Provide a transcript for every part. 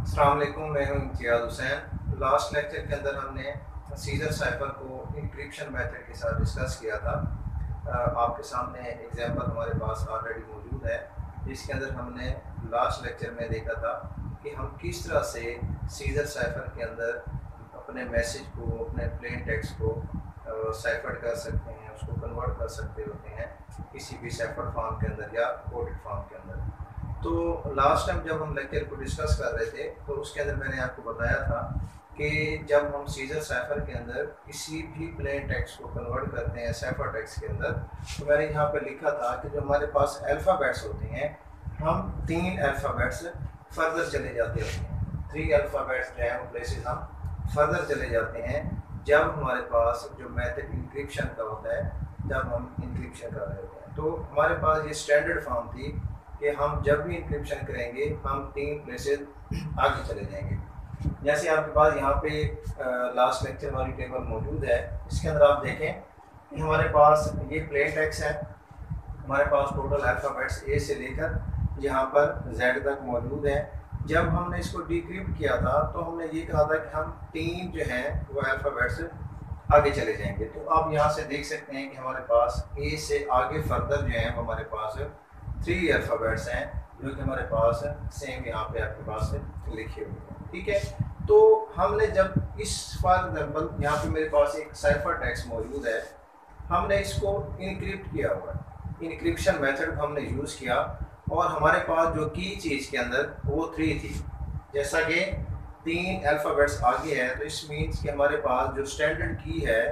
अस्सलाम वालेकुम, मैं हूं इम्तियाज़ हुसैन। लास्ट लेक्चर के अंदर हमने सीजर साइफर को इंक्रिप्शन मेथड के साथ डिस्कस किया था। आपके सामने एग्जांपल हमारे पास ऑलरेडी मौजूद है, जिसके अंदर हमने लास्ट लेक्चर में देखा था कि हम किस तरह से सीजर साइफर के अंदर अपने मैसेज को, अपने प्लेन टेक्स्ट को साइफर कर सकते हैं, उसको कन्वर्ट कर सकते होते हैं किसी भी साइफर फॉर्म के अंदर या कोडेड फॉर्म के अंदर। तो लास्ट टाइम जब हम लेक्चर को डिस्कस कर रहे थे तो उसके अंदर मैंने आपको बताया था कि जब हम सीजर साइफर के अंदर किसी भी प्लेन टेक्स्ट को कन्वर्ट करते हैं साइफर टेक्स्ट के अंदर, तो मैंने यहाँ पे लिखा था कि जो हमारे पास अल्फ़ाबेट्स होते हैं, हम 3 अल्फ़ाबेट्स फर्दर चले जाते होते हैं। 3 अल्फ़ाबेट्स जो है वो प्लेसेस हम फर्दर चले जाते हैं जब हमारे पास जो मेथड इंक्रिप्शन का होता है, जब हम इंक्रिप्शन कर रहे होते हैं। तो हमारे पास ये स्टैंडर्ड फॉर्म थी कि हम जब भी इंक्रिप्शन करेंगे हम 3 प्लेसेस आगे चले जाएंगे। जैसे आपके पास यहाँ पे लास्ट लेक्चर वाली टेबल मौजूद है, इसके अंदर आप देखें कि हमारे पास ये प्लेन टेक्स्ट है, हमारे पास टोटल अल्फ़ाबेट्स ए से लेकर यहाँ पर जेड तक मौजूद है। जब हमने इसको डिक्रिप्ट किया था तो हमने ये कहा था कि हम 3 जो हैं वो अल्फ़ाबेट्स आगे चले जाएंगे। तो आप यहाँ से देख सकते हैं कि हमारे पास ए से आगे फर्दर जो है वो हमारे पास 3 अल्फ़ाबेट्स हैं, जो कि हमारे पास सेम यहाँ पे आपके पास लिखे हुए हैं। ठीक है, तो हमने जब इस फॉर एग्जाम्पल यहाँ पे मेरे पास एक साइफर टेक्स्ट मौजूद है, हमने इसको इनक्रिप्ट किया हुआ है, इनक्रिप्शन मेथड हमने यूज़ किया और हमारे पास जो की चीज़ के अंदर वो 3 थी। जैसा कि 3 अल्फ़ाबेट्स आगे है तो इस मीन्स कि हमारे पास जो स्टैंडर्ड की है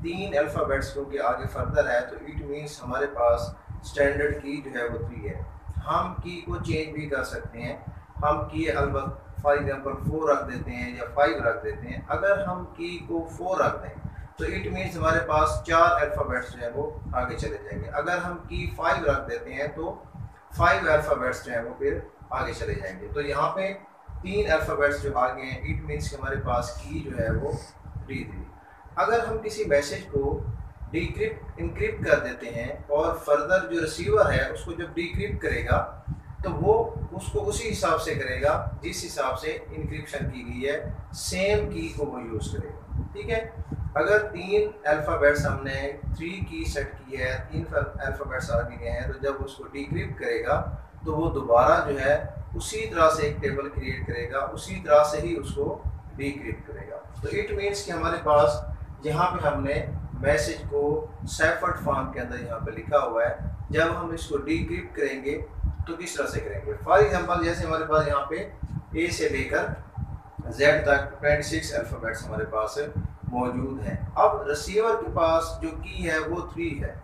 3 अल्फ़ाबेट्स क्योंकि आगे फर्दर है, तो इट मीन्स हमारे पास स्टैंडर्ड की जो है वो 3 है। हम की को चेंज भी कर सकते हैं, हम की अलबत्ता फॉर एग्जांपल 4 रख देते हैं या 5 रख देते हैं। अगर हम की को 4 रख दें तो इट मीन्स हमारे पास 4 अल्फ़ाबेट्स जो है वो आगे चले जाएंगे। अगर हम की 5 रख देते हैं तो 5 अल्फ़ाबेट्स जो है वो फिर आगे चले जाएंगे। तो यहाँ पे 3 अल्फ़ाबेट्स जो आगे हैं, इट मीन्स कि हमारे पास की जो है वो D3। अगर हम किसी मैसेज को डिक्रिप्ट इनक्रिप्ट कर देते हैं और फर्दर जो रिसीवर है उसको जब डिक्रिप्ट करेगा तो वो उसको उसी हिसाब से करेगा जिस हिसाब से इनक्रिप्शन की गई है, सेम की को वो यूज़ करेगा। ठीक है, अगर 3 अल्फ़ाबेट्स हमने 3 की सेट की है, 3 अल्फ़ाबेट्स आगे गए हैं, तो जब उसको डिक्रिप्ट करेगा तो वो दोबारा जो है उसी तरह से एक टेबल क्रिएट करेगा, उसी तरह से ही उसको डिक्रिप्ट करेगा। तो इट मीन्स कि हमारे पास यहाँ पे हमने मैसेज को साइफर्ड फॉर्म के अंदर यहाँ पे लिखा हुआ है। जब हम इसको डिक्रिप्ट करेंगे तो किस तरह से करेंगे, फॉर एग्जांपल जैसे हमारे पास यहाँ पे ए से लेकर जेड तक 26 अल्फ़ाबेट्स हमारे पास मौजूद हैं। अब रिसीवर के पास जो की है वो 3 है।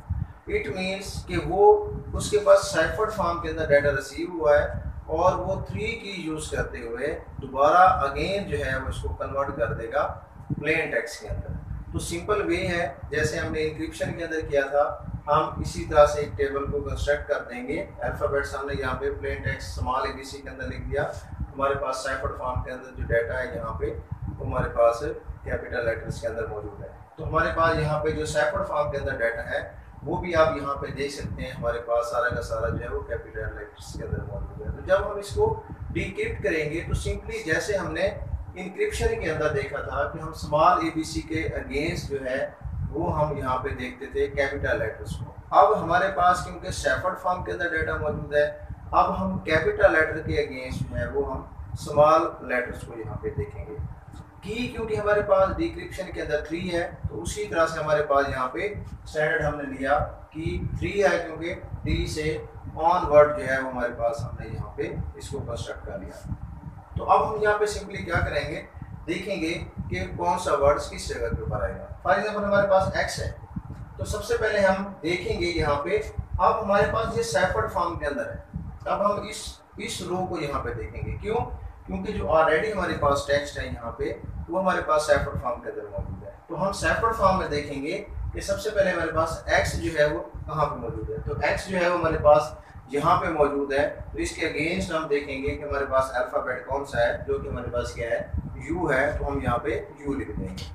इट मीन्स कि वो उसके पास साइफर्ड फॉर्म के अंदर डाटा रिसीव हुआ है और वो 3 की यूज़ करते हुए दोबारा अगेन जो है वो इसको कन्वर्ट कर देगा प्लेन टेक्स्ट के अंदर। तो सिंपल वे है, जैसे हमने इंक्रिप्शन के अंदर किया था, हम इसी तरह से एक टेबल को कंस्ट्रक्ट कर देंगे। अल्फ़ाबेट्स हमने यहाँ पे प्लेन टेक्स्ट स्मॉल ABC के अंदर लिख दिया, हमारे पास साइफर्ड फॉर्म के अंदर जो डाटा है यहाँ पे वो हमारे पास कैपिटल लेटर्स के अंदर मौजूद है। तो हमारे पास यहाँ पे जो साइफर्ड फॉर्म के अंदर डाटा है वो भी आप यहाँ पे देख सकते हैं, हमारे पास सारा का सारा जो है वो कैपिटल लेटर्स के अंदर मौजूद है। तो जब हम इसको डिक्रिप्ट करेंगे तो सिंपली जैसे हमने इंक्रिप्शन के अंदर देखा था कि हम स्मॉल ABC के अगेंस्ट जो है वो हम यहाँ पे देखते थे कैपिटल लेटर्स को। अब हमारे पास क्योंकि साइफर्ड फॉर्म के अंदर डाटा मौजूद है, अब हम कैपिटल लेटर के अगेंस्ट जो है वो हम स्मॉल लेटर्स को यहाँ पे देखेंगे। की क्योंकि हमारे पास डिक्रिप्शन के अंदर 3 है, तो उसी तरह से हमारे पास यहाँ पे स्टैंडर्ड हमने लिया कि 3 है, क्योंकि D से ऑनवर्ड जो है वो हमारे पास हमने यहाँ पे इसको कंस्ट्रक्ट कर लिया। तो अब हम यहाँ पे सिंपली क्या करेंगे, देखेंगे कि कौन सा वर्ड्स किस जगह के ऊपर आएगा। फॉर एग्जांपल हमारे पास X है, तो सबसे पहले हम देखेंगे यहाँ पे, अब हमारे पास ये साइफर्ड फॉर्म के अंदर है। अब हम इस रो को यहाँ पे देखेंगे, क्यों? क्योंकि जो ऑलरेडी हमारे पास टेक्स्ट है यहाँ पे वो हमारे पास साइफर्ड फॉर्म के अंदर मौजूद है। तो हम साइफर्ड फॉर्म में देखेंगे कि सबसे पहले हमारे पास X जो है वो कहाँ पे मौजूद है। तो X जो है वो हमारे पास यहाँ पे मौजूद है, तो इसके अगेंस्ट हम देखेंगे कि हमारे पास अल्फ़ाबेट कौन सा है, जो कि हमारे पास क्या है, U है। तो हम यहाँ पे U लिख देंगे।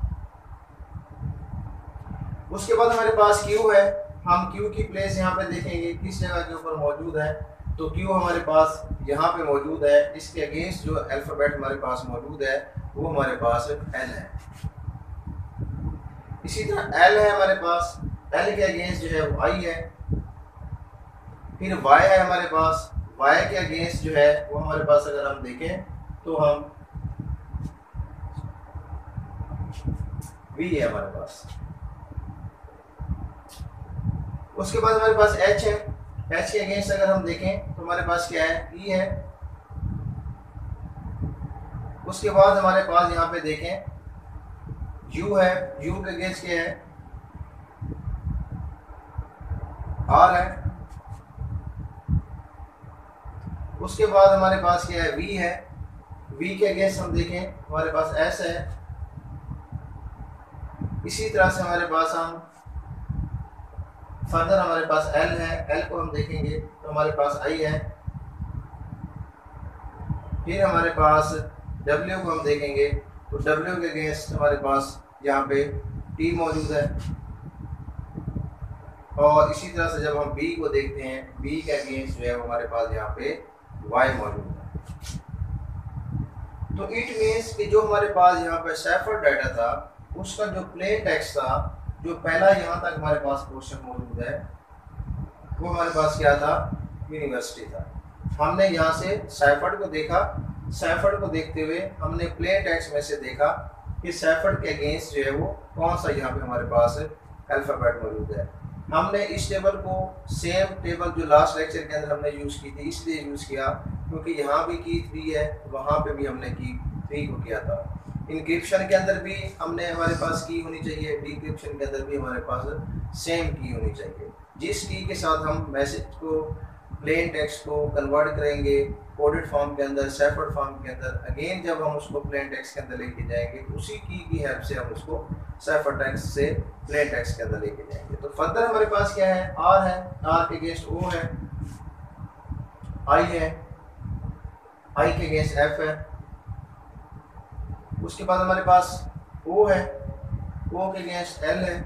उसके बाद हमारे पास Q है, हम Q की प्लेस यहाँ पे देखेंगे किस जगह के ऊपर मौजूद है। तो क्यू हमारे पास यहाँ पे मौजूद है, इसके अगेंस्ट जो अल्फ़ाबेट हमारे पास मौजूद है वो हमारे पास एल है। इसी तरह एल है हमारे पास, एल के अगेंस्ट जो है वो आई है। फिर वाई है हमारे पास, वाई के अगेंस्ट जो है वो हमारे पास अगर हम देखें तो हम वी है हमारे पास। उसके बाद हमारे पास एच है, एच के अगेंस्ट अगर हम देखें तो हमारे पास क्या है, ई है। उसके बाद हमारे पास यहाँ पे देखें यू है, यू के अगेंस्ट क्या है, आर है। उसके बाद हमारे पास क्या है, वी है, वी के अगेंस्ट हम देखें हमारे पास एस है। इसी तरह से हमारे पास हम फर्दर हमारे पास एल है, एल को हम देखेंगे तो हमारे पास आई है। फिर हमारे पास डब्ल्यू को हम देखेंगे तो डब्ल्यू के अगेंस्ट हमारे पास यहाँ पे टी मौजूद है। और इसी तरह से जब हम बी को देखते हैं, बी के अगेंस्ट जो है हमारे पास यहाँ पे वाई मौजूद है। तो इट मीन्स कि जो हमारे पास यहाँ पे सेफर डाटा था उसका जो प्लेन टेक्स्ट था, जो पहला यहाँ तक हमारे पास क्वेश्चन मौजूद है वो हमारे पास क्या था, यूनिवर्सिटी था। हमने यहाँ से सैफर्ड को देखा, सैफर्ड को देखते हुए हमने प्लेन टेक्स्ट में से देखा कि सैफर्ड के अगेंस्ट जो है वो कौन सा यहाँ पे हमारे पास अल्फ़ाबेट मौजूद है। हमने इस टेबल को सेम टेबल जो लास्ट लेक्चर के अंदर हमने यूज़ की थी इसलिए यूज़ किया क्योंकि यहाँ भी की 3 है, वहाँ पे भी हमने की 3 को किया था। इंक्रिप्शन के अंदर भी हमने हमारे पास की होनी चाहिए, डिक्रिप्शन के अंदर भी हमारे पास सेम की होनी चाहिए। जिस की के साथ हम मैसेज को, प्लेन टेक्स्ट को कन्वर्ट करेंगे कोडेड फॉर्म के अंदर, सेफर्ड फॉर्म के अंदर, अगेन जब हम उसको प्लेन टेक्स्ट के अंदर लेके जाएंगे उसी की हेल्प से हम उसको सेफर्ड टेक्स्ट से प्लेन टेक्स्ट के अंदर लेके जाएंगे। तो फर्दर हमारे पास क्या है, आर है, आर के अगेंस्ट ओ है, आई है, आई के अगेंस्ट एफ है। उसके बाद हमारे पास ओ है, ओ के अगेंस्ट एल है।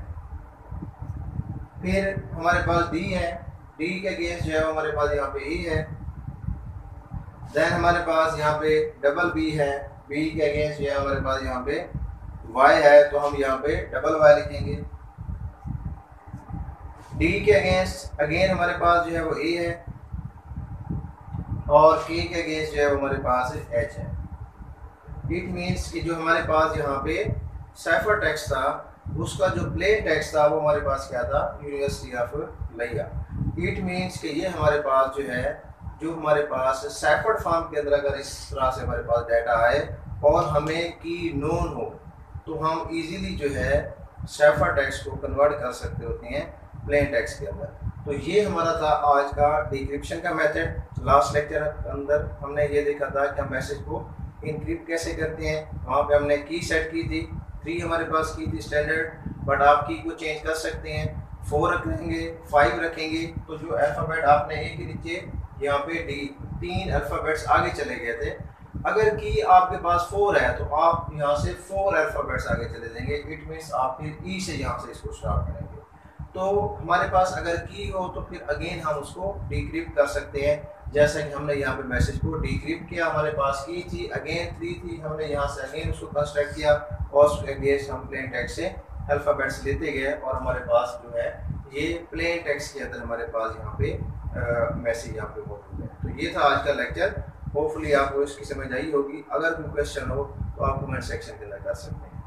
फिर हमारे पास डी है, डी के अगेंस्ट जो है हमारे पास यहाँ पे ई है। देन हमारे पास यहाँ पे डबल बी है, बी के अगेंस्ट जो है हमारे पास यहाँ पे वाई है, तो हम यहाँ पे डबल वाई लिखेंगे। डी के अगेंस्ट अगेन हमारे पास जो है वो ए है और के अगेंस्ट जो है वो हमारे पास एच है। इट मीन्स कि जो हमारे पास यहाँ पे सेफर टेक्स्ट था उसका जो प्लेन टेक्स्ट था वो हमारे पास क्या था, यूनिवर्सिटी ऑफ लिया। इट मीन्स कि ये हमारे पास जो है, जो हमारे पास सेफर्ड फॉर्म के अंदर अगर इस तरह से हमारे पास डाटा आए और हमें की नोन हो तो हम इजीली जो है सेफर्ड टेक्स्ट को कन्वर्ट कर सकते होते हैं प्लेन टेक्स्ट के अंदर। तो ये हमारा था आज का डिक्रिप्शन का मेथड। लास्ट लेक्चर के अंदर हमने ये देखा था कि हम मैसेज को इनक्रिप्ट कैसे करते हैं। वहाँ पे हमने की सेट की थी, 3 हमारे पास की थी स्टैंडर्ड, बट आप की को चेंज कर सकते हैं, 4 रखेंगे, 5 रखेंगे। तो जो अल्फ़ाबेट आपने ए के नीचे यहाँ पे डी 3 अल्फ़ाबेट्स आगे चले गए थे, अगर की आपके पास 4 है तो आप यहाँ से 4 अल्फ़ाबेट्स आगे चले देंगे। इट मीन्स आप फिर ई से यहाँ से इसको स्टार्ट करेंगे। तो हमारे पास अगर की हो तो फिर अगेन हम उसको डिक्रिप्ट कर सकते हैं, जैसा कि हमने यहाँ पे मैसेज को डिक्रिप्ट किया। हमारे पास की थी, अगेन 3 थी, हमने यहाँ से अगेन उसको कंस्ट्रक्ट किया और उसके अगेंस्ट हम प्लेन टेक्स्ट से अल्फ़ाबेट्स लेते गए और हमारे पास जो है ये प्लेन टेक्स्ट के अंदर हमारे पास यहाँ पे मैसेज यहाँ पे मौजूद है। तो ये था आज का लेक्चर। होपफुली आपको इसकी समझ आई होगी। अगर कोई क्वेश्चन हो तो आप कमेंट सेक्शन के अंदर कर सकते हैं।